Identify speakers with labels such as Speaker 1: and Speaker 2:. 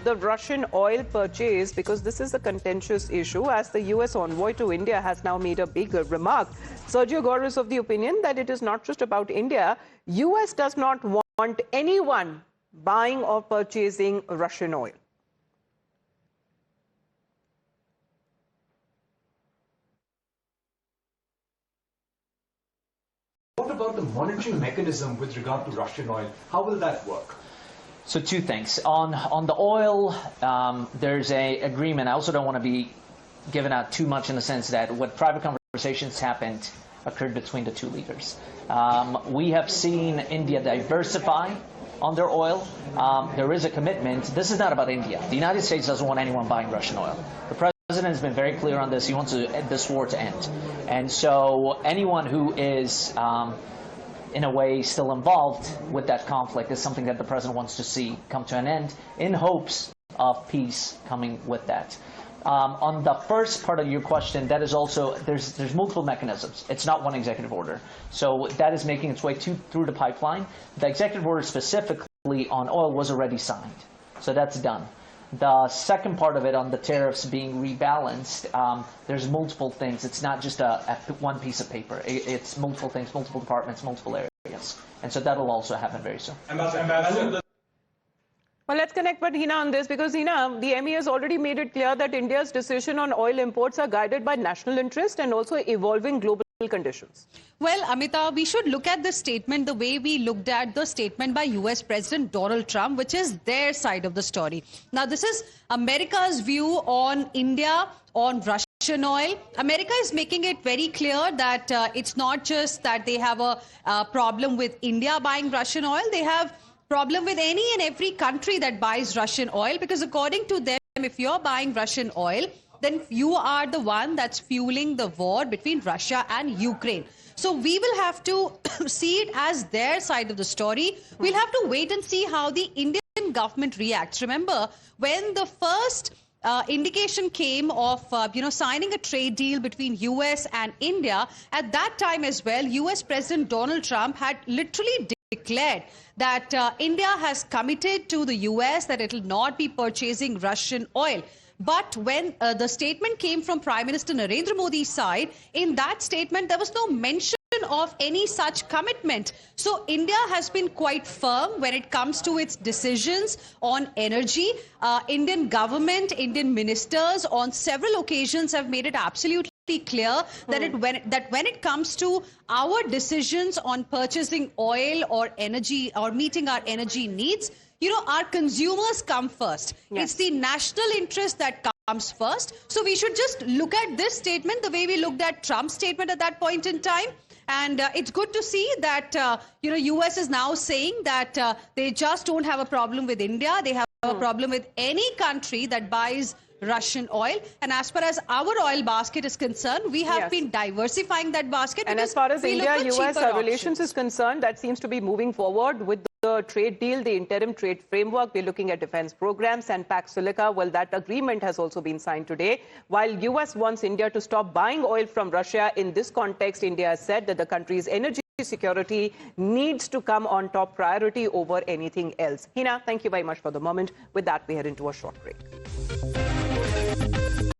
Speaker 1: the Russian oil purchase, because this is a contentious issue, as the US envoy to India has now made a big remark. Sergio Gor is of the opinion that it is not just about India. US does not want anyone buying or purchasing Russian oil.
Speaker 2: What about the monitoring mechanism with regard to Russian oil? How will that work?
Speaker 3: So two things. On the oil, there's an agreement. I also don't want to be given out too much in the sense that what private conversations happened occurred between the two leaders. We have seen India diversify on their oil. There is a commitment. This is not about India. The United States doesn't want anyone buying Russian oil. The president has been very clear on this. He wants this war to end. And so anyone who is in a way still involved with that conflict is something that the president wants to see come to an end in hopes of peace coming with that. On the first part of your question, that is also, there's multiple mechanisms. It's not one executive order. So that is making its way through the pipeline. The executive order specifically on oil was already signed. So that's done. The second part of it on the tariffs being rebalanced, there's multiple things. It's not just one piece of paper. It's multiple things, multiple departments, multiple areas. And so that'll also happen very soon.
Speaker 1: Well, let's connect with Hina on this, because Hina, the ME has already made it clear that India's decision on oil imports are guided by national interest and also evolving global conditions.
Speaker 4: Well, Amita, we should look at the statement the way we looked at the statement by US President Donald Trump, which is their side of the story. Now, this is America's view on India, on Russian oil. America is making it very clear that it's not just that they have a problem with India buying Russian oil. They have problem with any and every country that buys Russian oil, because according to them, if you're buying Russian oil, then you are the one that's fueling the war between Russia and Ukraine. So we will have to see it as their side of the story. We'll have to wait and see how the Indian government reacts. Remember, when the first indication came of, signing a trade deal between US and India, at that time as well, US President Donald Trump had literally declared that India has committed to the US that it will not be purchasing Russian oil. But when the statement came from Prime Minister Narendra Modi's side, in that statement, there was no mention of any such commitment. So India has been quite firm when it comes to its decisions on energy. Indian government, Indian ministers on several occasions have made it absolutely clear that when it comes to our decisions on purchasing oil or energy or meeting our energy needs, our consumers come first. Yes. It's the national interest that comes first. So we should just look at this statement the way we looked at Trump's statement at that point in time. And it's good to see that, US is now saying that they just don't have a problem with India. They have a problem with any country that buys Russian oil. And as far as our oil basket is concerned, we have been diversifying that basket.
Speaker 1: And as far as India-US relations is concerned, that seems to be moving forward with the trade deal, the interim trade framework. We're looking at defense programs and Pax Silica. Well, that agreement has also been signed today. While US wants India to stop buying oil from Russia, in this context, India has said that the country's energy security needs to come on top priority over anything else. Hina, thank you very much for the moment. With that, we head into a short break.